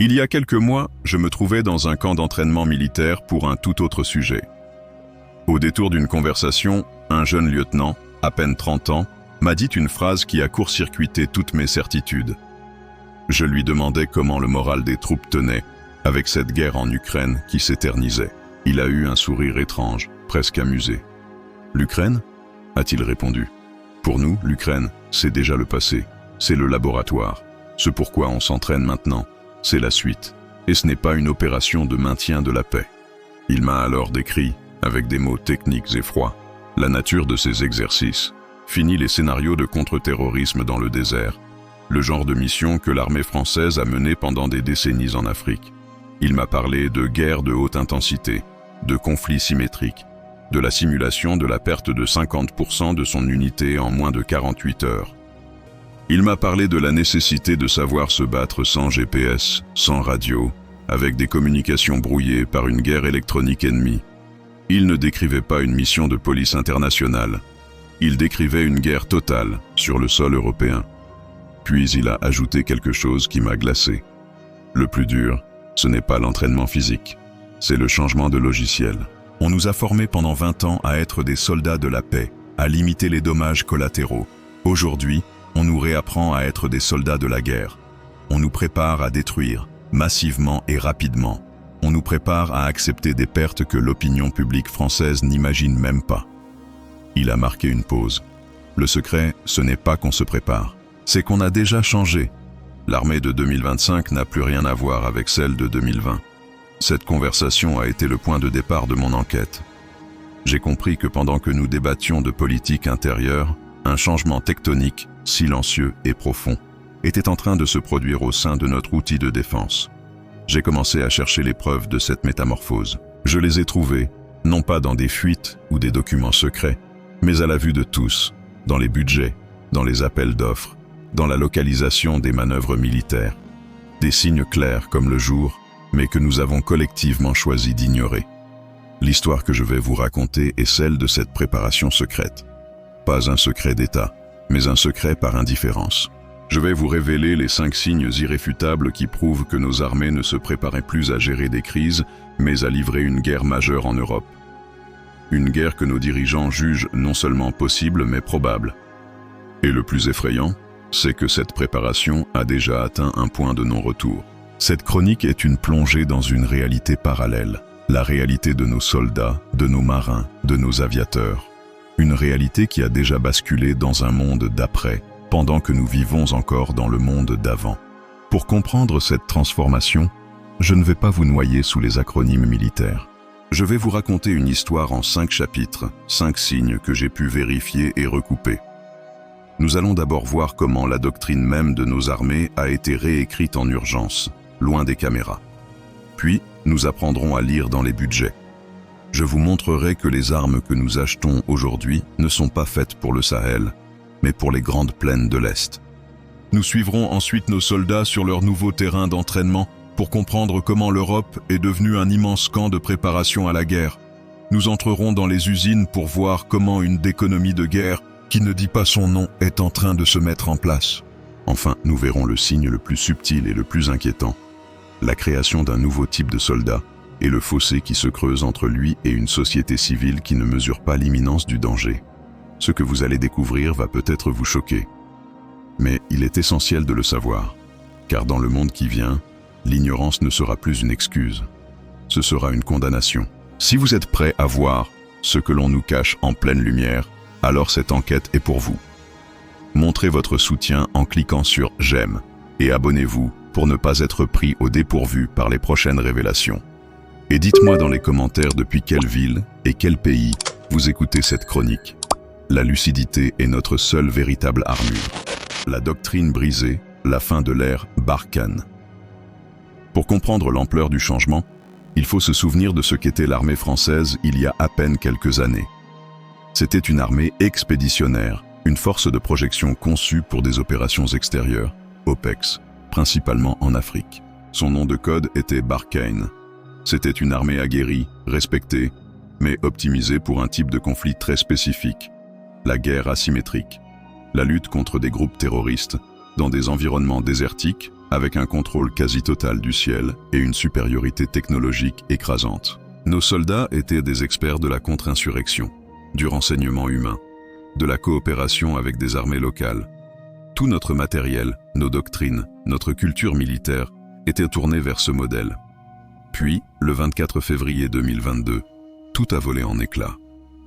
Il y a quelques mois, je me trouvais dans un camp d'entraînement militaire pour un tout autre sujet. Au détour d'une conversation, un jeune lieutenant, à peine 30 ans, m'a dit une phrase qui a court-circuité toutes mes certitudes. Je lui demandais comment le moral des troupes tenait, avec cette guerre en Ukraine qui s'éternisait. Il a eu un sourire étrange, presque amusé. « L'Ukraine » a-t-il répondu. « Pour nous, l'Ukraine, c'est déjà le passé, c'est le laboratoire. Ce pourquoi on s'entraîne maintenant, c'est la suite. Et ce n'est pas une opération de maintien de la paix. » Il m'a alors décrit, avec des mots techniques et froids, la nature de ces exercices. Fini les scénarios de contre-terrorisme dans le désert, le genre de mission que l'armée française a menée pendant des décennies en Afrique. Il m'a parlé de guerres de haute intensité, de conflits symétriques, de la simulation de la perte de 50% de son unité en moins de 48 heures. Il m'a parlé de la nécessité de savoir se battre sans GPS, sans radio, avec des communications brouillées par une guerre électronique ennemie. Il ne décrivait pas une mission de police internationale. Il décrivait une guerre totale sur le sol européen. Puis il a ajouté quelque chose qui m'a glacé. Le plus dur, ce n'est pas l'entraînement physique, c'est le changement de logiciel. On nous a formés pendant 20 ans à être des soldats de la paix, à limiter les dommages collatéraux. Aujourd'hui, on nous réapprend à être des soldats de la guerre. On nous prépare à détruire, massivement et rapidement. On nous prépare à accepter des pertes que l'opinion publique française n'imagine même pas. Il a marqué une pause. Le secret, ce n'est pas qu'on se prépare, c'est qu'on a déjà changé. L'armée de 2025 n'a plus rien à voir avec celle de 2020. Cette conversation a été le point de départ de mon enquête. J'ai compris que pendant que nous débattions de politique intérieure, un changement tectonique, silencieux et profond, était en train de se produire au sein de notre outil de défense. J'ai commencé à chercher les preuves de cette métamorphose. Je les ai trouvées, non pas dans des fuites ou des documents secrets, mais à la vue de tous, dans les budgets, dans les appels d'offres, dans la localisation des manœuvres militaires. Des signes clairs comme le jour, mais que nous avons collectivement choisi d'ignorer. L'histoire que je vais vous raconter est celle de cette préparation secrète. Pas un secret d'État, mais un secret par indifférence. Je vais vous révéler les 5 signes irréfutables qui prouvent que nos armées ne se préparaient plus à gérer des crises, mais à livrer une guerre majeure en Europe. Une guerre que nos dirigeants jugent non seulement possible, mais probable. Et le plus effrayant, c'est que cette préparation a déjà atteint un point de non-retour. Cette chronique est une plongée dans une réalité parallèle, la réalité de nos soldats, de nos marins, de nos aviateurs. Une réalité qui a déjà basculé dans un monde d'après, pendant que nous vivons encore dans le monde d'avant. Pour comprendre cette transformation, je ne vais pas vous noyer sous les acronymes militaires. Je vais vous raconter une histoire en 5 chapitres, 5 signes que j'ai pu vérifier et recouper. Nous allons d'abord voir comment la doctrine même de nos armées a été réécrite en urgence, loin des caméras. Puis, nous apprendrons à lire dans les budgets. Je vous montrerai que les armes que nous achetons aujourd'hui ne sont pas faites pour le Sahel, mais pour les grandes plaines de l'Est. Nous suivrons ensuite nos soldats sur leur nouveau terrain d'entraînement pour comprendre comment l'Europe est devenue un immense camp de préparation à la guerre. Nous entrerons dans les usines pour voir comment une d'économie de guerre, qui ne dit pas son nom, est en train de se mettre en place. Enfin, nous verrons le signe le plus subtil et le plus inquiétant, la création d'un nouveau type de soldat et le fossé qui se creuse entre lui et une société civile qui ne mesure pas l'imminence du danger. Ce que vous allez découvrir va peut-être vous choquer. Mais il est essentiel de le savoir, car dans le monde qui vient, l'ignorance ne sera plus une excuse. Ce sera une condamnation. Si vous êtes prêts à voir ce que l'on nous cache en pleine lumière, alors cette enquête est pour vous. Montrez votre soutien en cliquant sur « J'aime » et abonnez-vous pour ne pas être pris au dépourvu par les prochaines révélations. Et dites-moi dans les commentaires depuis quelle ville et quel pays vous écoutez cette chronique. La lucidité est notre seule véritable armure. La doctrine brisée, la fin de l'ère Barkhane. Pour comprendre l'ampleur du changement, il faut se souvenir de ce qu'était l'armée française il y a à peine quelques années. C'était une armée expéditionnaire, une force de projection conçue pour des opérations extérieures, OPEX, principalement en Afrique. Son nom de code était Barkhane. C'était une armée aguerrie, respectée, mais optimisée pour un type de conflit très spécifique, la guerre asymétrique, la lutte contre des groupes terroristes dans des environnements désertiques avec un contrôle quasi total du ciel et une supériorité technologique écrasante. Nos soldats étaient des experts de la contre-insurrection, du renseignement humain, de la coopération avec des armées locales. Tout notre matériel, nos doctrines, notre culture militaire étaient tournés vers ce modèle. Puis, le 24 février 2022, tout a volé en éclats.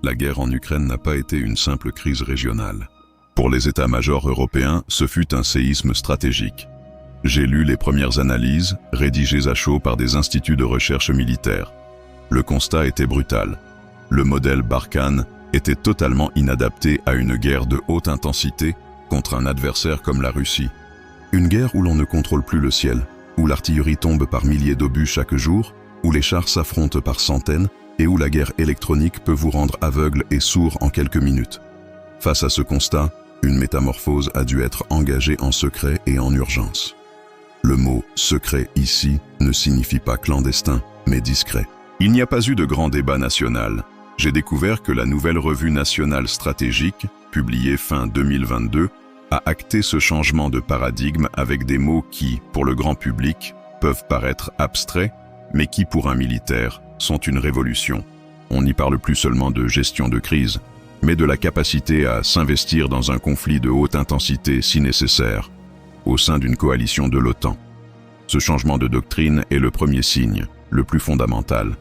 La guerre en Ukraine n'a pas été une simple crise régionale. Pour les états-majors européens, ce fut un séisme stratégique. J'ai lu les premières analyses, rédigées à chaud par des instituts de recherche militaire. Le constat était brutal. Le modèle Barkhane était totalement inadapté à une guerre de haute intensité contre un adversaire comme la Russie. Une guerre où l'on ne contrôle plus le ciel, où l'artillerie tombe par milliers d'obus chaque jour, où les chars s'affrontent par centaines et où la guerre électronique peut vous rendre aveugle et sourd en quelques minutes. Face à ce constat, une métamorphose a dû être engagée en secret et en urgence. Le mot « secret » ici ne signifie pas clandestin, mais discret. Il n'y a pas eu de grand débat national. J'ai découvert que la nouvelle revue nationale stratégique, publiée fin 2022, a acté ce changement de paradigme avec des mots qui, pour le grand public, peuvent paraître abstraits, mais qui, pour un militaire, sont une révolution. On n'y parle plus seulement de gestion de crise, mais de la capacité à s'investir dans un conflit de haute intensité si nécessaire, au sein d'une coalition de l'OTAN. Ce changement de doctrine est le premier signe, le plus fondamental.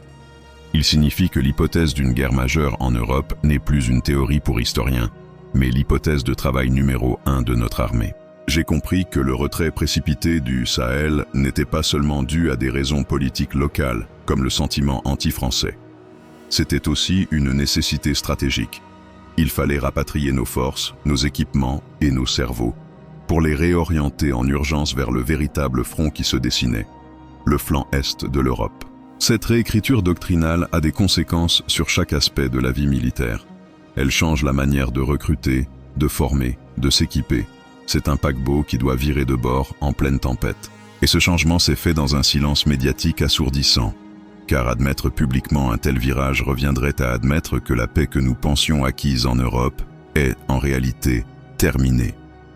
Il signifie que l'hypothèse d'une guerre majeure en Europe n'est plus une théorie pour historiens, mais l'hypothèse de travail numéro 1 de notre armée. J'ai compris que le retrait précipité du Sahel n'était pas seulement dû à des raisons politiques locales, comme le sentiment anti-français. C'était aussi une nécessité stratégique. Il fallait rapatrier nos forces, nos équipements et nos cerveaux, pour les réorienter en urgence vers le véritable front qui se dessinait, le flanc est de l'Europe. Cette réécriture doctrinale a des conséquences sur chaque aspect de la vie militaire. Elle change la manière de recruter, de former, de s'équiper. C'est un paquebot qui doit virer de bord en pleine tempête. Et ce changement s'est fait dans un silence médiatique assourdissant, car admettre publiquement un tel virage reviendrait à admettre que la paix que nous pensions acquise en Europe est, en réalité, terminée.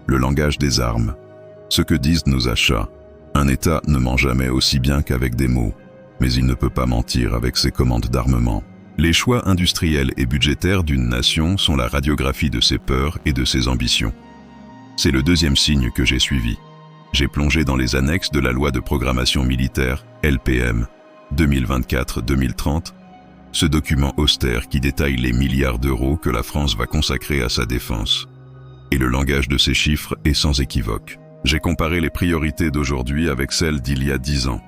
Le langage des armes. Ce que disent nos achats. Un État ne ment jamais aussi bien qu'avec des mots, mais il ne peut pas mentir avec ses commandes d'armement. Les choix industriels et budgétaires d'une nation sont la radiographie de ses peurs et de ses ambitions. C'est le deuxième signe que j'ai suivi. J'ai plongé dans les annexes de la loi de programmation militaire, LPM, 2024-2030, ce document austère qui détaille les milliards d'euros que la France va consacrer à sa défense. Et le langage de ces chiffres est sans équivoque. J'ai comparé les priorités d'aujourd'hui avec celles d'il y a 10 ans.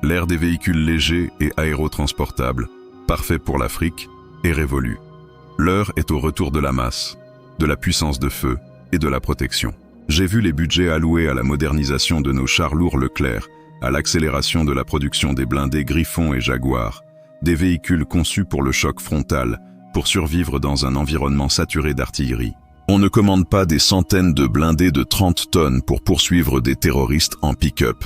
L'ère des véhicules légers et aérotransportables, parfait pour l'Afrique, est révolue. L'heure est au retour de la masse, de la puissance de feu et de la protection. J'ai vu les budgets alloués à la modernisation de nos chars lourds Leclerc, à l'accélération de la production des blindés Griffon et Jaguar, des véhicules conçus pour le choc frontal, pour survivre dans un environnement saturé d'artillerie. On ne commande pas des centaines de blindés de 30 tonnes pour poursuivre des terroristes en pick-up.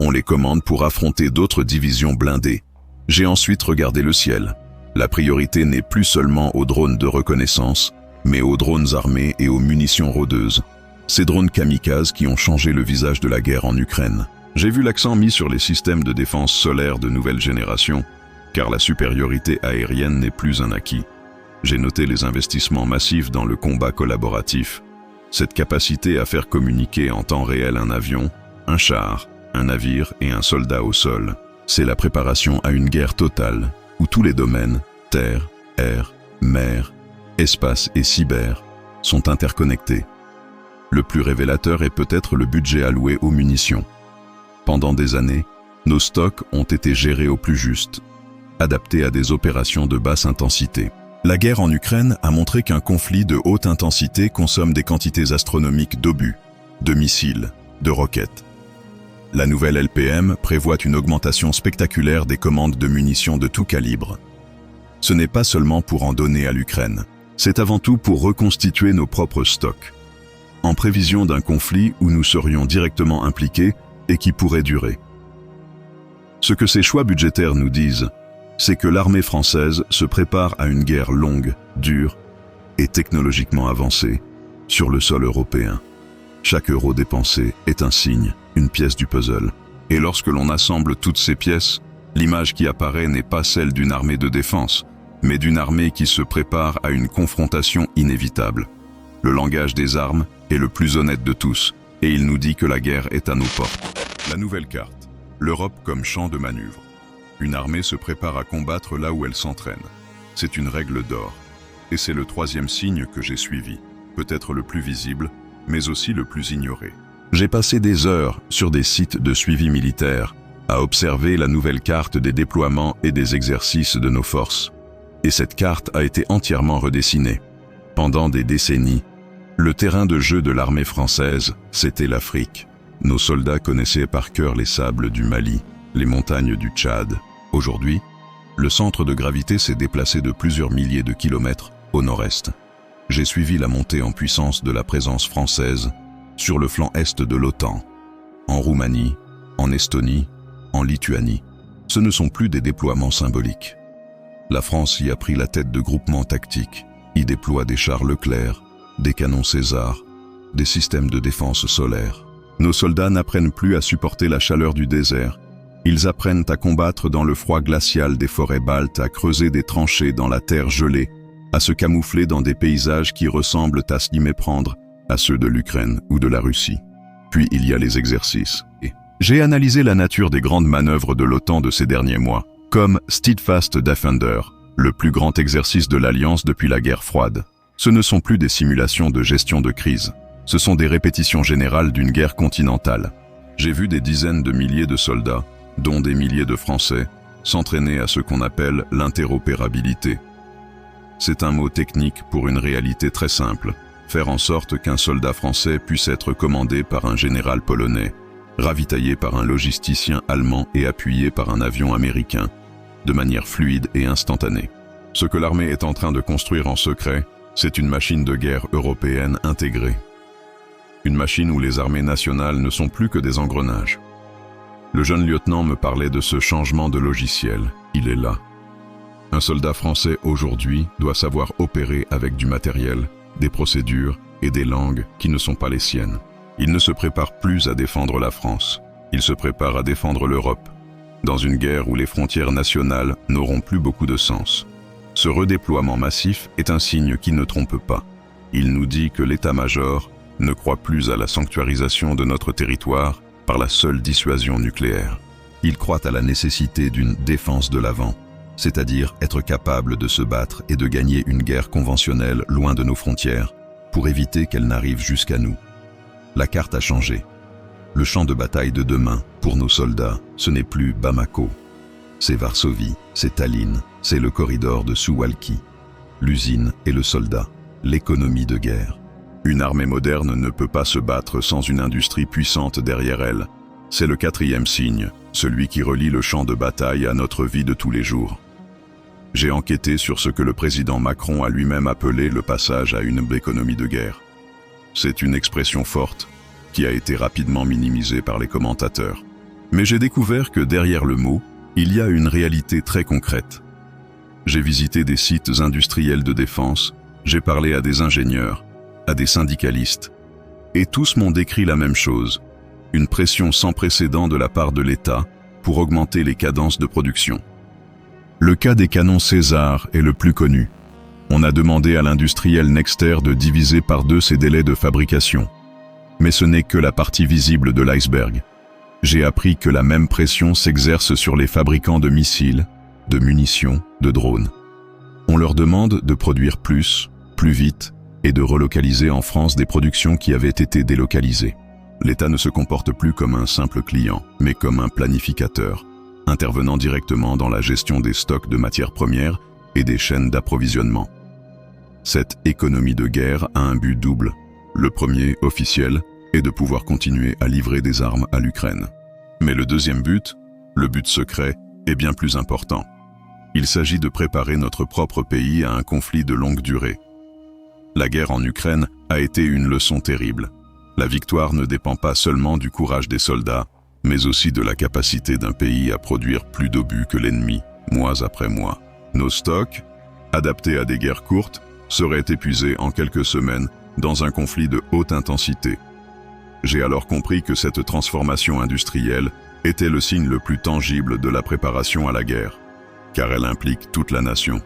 On les commande pour affronter d'autres divisions blindées. J'ai ensuite regardé le ciel. La priorité n'est plus seulement aux drones de reconnaissance, mais aux drones armés et aux munitions rôdeuses. Ces drones kamikazes qui ont changé le visage de la guerre en Ukraine. J'ai vu l'accent mis sur les systèmes de défense solaire de nouvelle génération, car la supériorité aérienne n'est plus un acquis. J'ai noté les investissements massifs dans le combat collaboratif, cette capacité à faire communiquer en temps réel un avion, un char, un navire et un soldat au sol. C'est la préparation à une guerre totale, où tous les domaines, terre, air, mer, espace et cyber, sont interconnectés. Le plus révélateur est peut-être le budget alloué aux munitions. Pendant des années, nos stocks ont été gérés au plus juste, adaptés à des opérations de basse intensité. La guerre en Ukraine a montré qu'un conflit de haute intensité consomme des quantités astronomiques d'obus, de missiles, de roquettes. La nouvelle LPM prévoit une augmentation spectaculaire des commandes de munitions de tout calibre. Ce n'est pas seulement pour en donner à l'Ukraine, c'est avant tout pour reconstituer nos propres stocks, en prévision d'un conflit où nous serions directement impliqués et qui pourrait durer. Ce que ces choix budgétaires nous disent, c'est que l'armée française se prépare à une guerre longue, dure et technologiquement avancée sur le sol européen. Chaque euro dépensé est un signe, une pièce du puzzle. Et lorsque l'on assemble toutes ces pièces, l'image qui apparaît n'est pas celle d'une armée de défense, mais d'une armée qui se prépare à une confrontation inévitable. Le langage des armes est le plus honnête de tous, et il nous dit que la guerre est à nos portes. La nouvelle carte, l'Europe comme champ de manœuvre. Une armée se prépare à combattre là où elle s'entraîne. C'est une règle d'or. Et c'est le troisième signe que j'ai suivi, peut-être le plus visible, mais aussi le plus ignoré. J'ai passé des heures sur des sites de suivi militaire à observer la nouvelle carte des déploiements et des exercices de nos forces. Et cette carte a été entièrement redessinée. Pendant des décennies, le terrain de jeu de l'armée française, c'était l'Afrique. Nos soldats connaissaient par cœur les sables du Mali, les montagnes du Tchad. Aujourd'hui, le centre de gravité s'est déplacé de plusieurs milliers de kilomètres au nord-est. J'ai suivi la montée en puissance de la présence française sur le flanc est de l'OTAN, en Roumanie, en Estonie, en Lituanie. Ce ne sont plus des déploiements symboliques. La France y a pris la tête de groupements tactiques, y déploie des chars Leclerc, des canons César, des systèmes de défense solaire. Nos soldats n'apprennent plus à supporter la chaleur du désert. Ils apprennent à combattre dans le froid glacial des forêts baltes, à creuser des tranchées dans la terre gelée, à se camoufler dans des paysages qui ressemblent à s'y méprendre à ceux de l'Ukraine ou de la Russie. Puis il y a les exercices. J'ai analysé la nature des grandes manœuvres de l'OTAN de ces derniers mois, comme Steadfast Defender, le plus grand exercice de l'Alliance depuis la guerre froide. Ce ne sont plus des simulations de gestion de crise, ce sont des répétitions générales d'une guerre continentale. J'ai vu des dizaines de milliers de soldats, dont des milliers de Français, s'entraîner à ce qu'on appelle l'interopérabilité. C'est un mot technique pour une réalité très simple, faire en sorte qu'un soldat français puisse être commandé par un général polonais, ravitaillé par un logisticien allemand et appuyé par un avion américain, de manière fluide et instantanée. Ce que l'armée est en train de construire en secret, c'est une machine de guerre européenne intégrée. Une machine où les armées nationales ne sont plus que des engrenages. Le jeune lieutenant me parlait de ce changement de logiciel. Il est là. Un soldat français aujourd'hui doit savoir opérer avec du matériel, des procédures et des langues qui ne sont pas les siennes. Il ne se prépare plus à défendre la France. Il se prépare à défendre l'Europe, dans une guerre où les frontières nationales n'auront plus beaucoup de sens. Ce redéploiement massif est un signe qui ne trompe pas. Il nous dit que l'état-major ne croit plus à la sanctuarisation de notre territoire par la seule dissuasion nucléaire. Il croit à la nécessité d'une défense de l'avant, c'est-à-dire être capable de se battre et de gagner une guerre conventionnelle loin de nos frontières, pour éviter qu'elle n'arrive jusqu'à nous. La carte a changé. Le champ de bataille de demain, pour nos soldats, ce n'est plus Bamako. C'est Varsovie, c'est Tallinn, c'est le corridor de Suwałki. L'usine et le soldat, l'économie de guerre. Une armée moderne ne peut pas se battre sans une industrie puissante derrière elle. C'est le quatrième signe, celui qui relie le champ de bataille à notre vie de tous les jours. J'ai enquêté sur ce que le président Macron a lui-même appelé le passage à une économie de guerre. C'est une expression forte qui a été rapidement minimisée par les commentateurs. Mais j'ai découvert que derrière le mot, il y a une réalité très concrète. J'ai visité des sites industriels de défense, j'ai parlé à des ingénieurs, à des syndicalistes, et tous m'ont décrit la même chose, une pression sans précédent de la part de l'État pour augmenter les cadences de production. Le cas des canons César est le plus connu. On a demandé à l'industriel Nexter de diviser par 2 ses délais de fabrication. Mais ce n'est que la partie visible de l'iceberg. J'ai appris que la même pression s'exerce sur les fabricants de missiles, de munitions, de drones. On leur demande de produire plus vite, et de relocaliser en France des productions qui avaient été délocalisées. L'État ne se comporte plus comme un simple client, mais comme un planificateur, intervenant directement dans la gestion des stocks de matières premières et des chaînes d'approvisionnement. Cette économie de guerre a un but double. Le premier, officiel, est de pouvoir continuer à livrer des armes à l'Ukraine. Mais le deuxième but, le but secret, est bien plus important. Il s'agit de préparer notre propre pays à un conflit de longue durée. La guerre en Ukraine a été une leçon terrible. La victoire ne dépend pas seulement du courage des soldats, mais aussi de la capacité d'un pays à produire plus d'obus que l'ennemi, mois après mois. Nos stocks, adaptés à des guerres courtes, seraient épuisés en quelques semaines dans un conflit de haute intensité. J'ai alors compris que cette transformation industrielle était le signe le plus tangible de la préparation à la guerre, car elle implique toute la nation.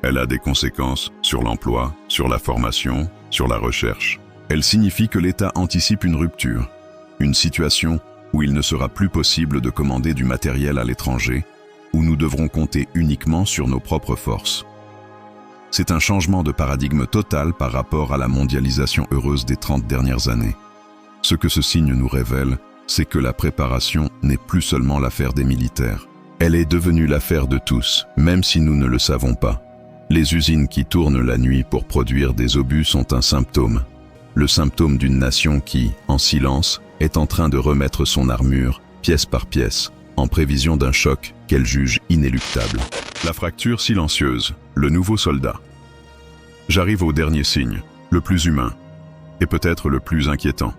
Elle a des conséquences sur l'emploi, sur la formation, sur la recherche. Elle signifie que l'État anticipe une rupture, une situation où il ne sera plus possible de commander du matériel à l'étranger, où nous devrons compter uniquement sur nos propres forces. C'est un changement de paradigme total par rapport à la mondialisation heureuse des 30 dernières années. Ce que ce signe nous révèle, c'est que la préparation n'est plus seulement l'affaire des militaires. Elle est devenue l'affaire de tous, même si nous ne le savons pas. Les usines qui tournent la nuit pour produire des obus sont un symptôme. Le symptôme d'une nation qui, en silence, est en train de remettre son armure, pièce par pièce, en prévision d'un choc qu'elle juge inéluctable. La fracture silencieuse, le nouveau soldat. J'arrive au dernier signe, le plus humain, et peut-être le plus inquiétant.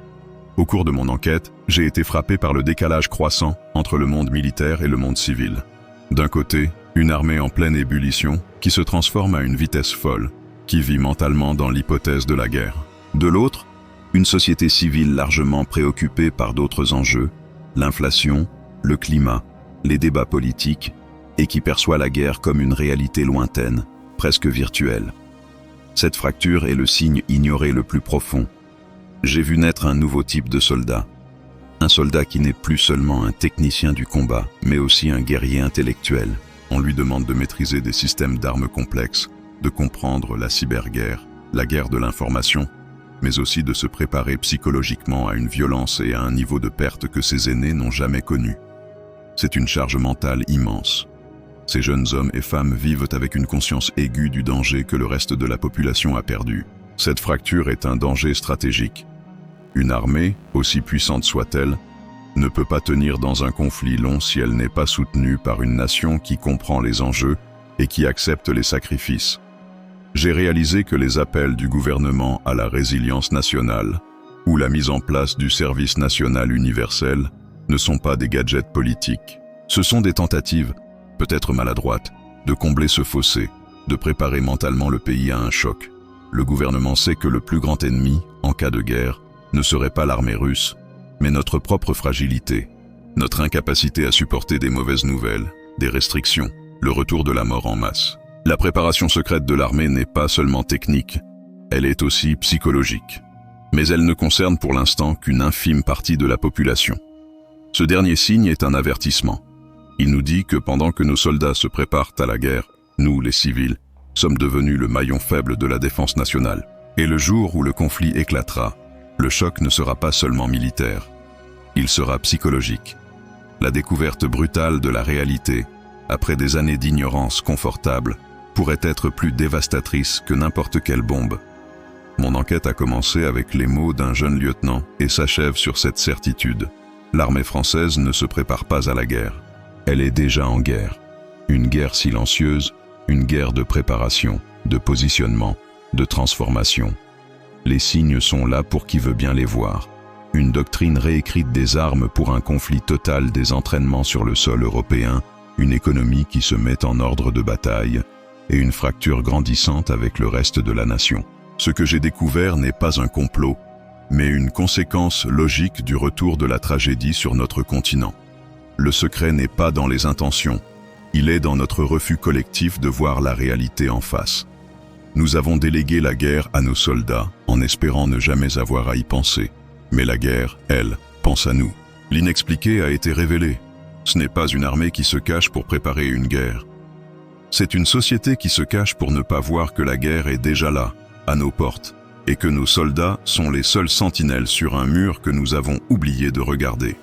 Au cours de mon enquête, j'ai été frappé par le décalage croissant entre le monde militaire et le monde civil. D'un côté, une armée en pleine ébullition qui se transforme à une vitesse folle, qui vit mentalement dans l'hypothèse de la guerre. De l'autre, une société civile largement préoccupée par d'autres enjeux, l'inflation, le climat, les débats politiques, et qui perçoit la guerre comme une réalité lointaine, presque virtuelle. Cette fracture est le signe ignoré le plus profond. J'ai vu naître un nouveau type de soldat. Un soldat qui n'est plus seulement un technicien du combat, mais aussi un guerrier intellectuel. On lui demande de maîtriser des systèmes d'armes complexes, de comprendre la cyberguerre, la guerre de l'information, mais aussi de se préparer psychologiquement à une violence et à un niveau de perte que ses aînés n'ont jamais connu. C'est une charge mentale immense. Ces jeunes hommes et femmes vivent avec une conscience aiguë du danger que le reste de la population a perdu. Cette fracture est un danger stratégique. Une armée, aussi puissante soit-elle, ne peut pas tenir dans un conflit long si elle n'est pas soutenue par une nation qui comprend les enjeux et qui accepte les sacrifices. J'ai réalisé que les appels du gouvernement à la résilience nationale ou la mise en place du service national universel ne sont pas des gadgets politiques. Ce sont des tentatives, peut-être maladroites, de combler ce fossé, de préparer mentalement le pays à un choc. Le gouvernement sait que le plus grand ennemi, en cas de guerre, ne serait pas l'armée russe, mais notre propre fragilité, notre incapacité à supporter des mauvaises nouvelles, des restrictions, le retour de la mort en masse. La préparation secrète de l'armée n'est pas seulement technique, elle est aussi psychologique. Mais elle ne concerne pour l'instant qu'une infime partie de la population. Ce dernier signe est un avertissement. Il nous dit que pendant que nos soldats se préparent à la guerre, nous, les civils, sommes devenus le maillon faible de la défense nationale. Et le jour où le conflit éclatera, le choc ne sera pas seulement militaire, il sera psychologique. La découverte brutale de la réalité, après des années d'ignorance confortable, pourrait être plus dévastatrice que n'importe quelle bombe. Mon enquête a commencé avec les mots d'un jeune lieutenant et s'achève sur cette certitude. L'armée française ne se prépare pas à la guerre. Elle est déjà en guerre. Une guerre silencieuse, une guerre de préparation, de positionnement, de transformation. Les signes sont là pour qui veut bien les voir. Une doctrine réécrite des armes pour un conflit total des entraînements sur le sol européen, une économie qui se met en ordre de bataille et une fracture grandissante avec le reste de la nation. Ce que j'ai découvert n'est pas un complot, mais une conséquence logique du retour de la tragédie sur notre continent. Le secret n'est pas dans les intentions, il est dans notre refus collectif de voir la réalité en face. Nous avons délégué la guerre à nos soldats en espérant ne jamais avoir à y penser. Mais la guerre, elle, pense à nous. L'inexpliqué a été révélé. Ce n'est pas une armée qui se cache pour préparer une guerre. C'est une société qui se cache pour ne pas voir que la guerre est déjà là, à nos portes, et que nos soldats sont les seuls sentinelles sur un mur que nous avons oublié de regarder.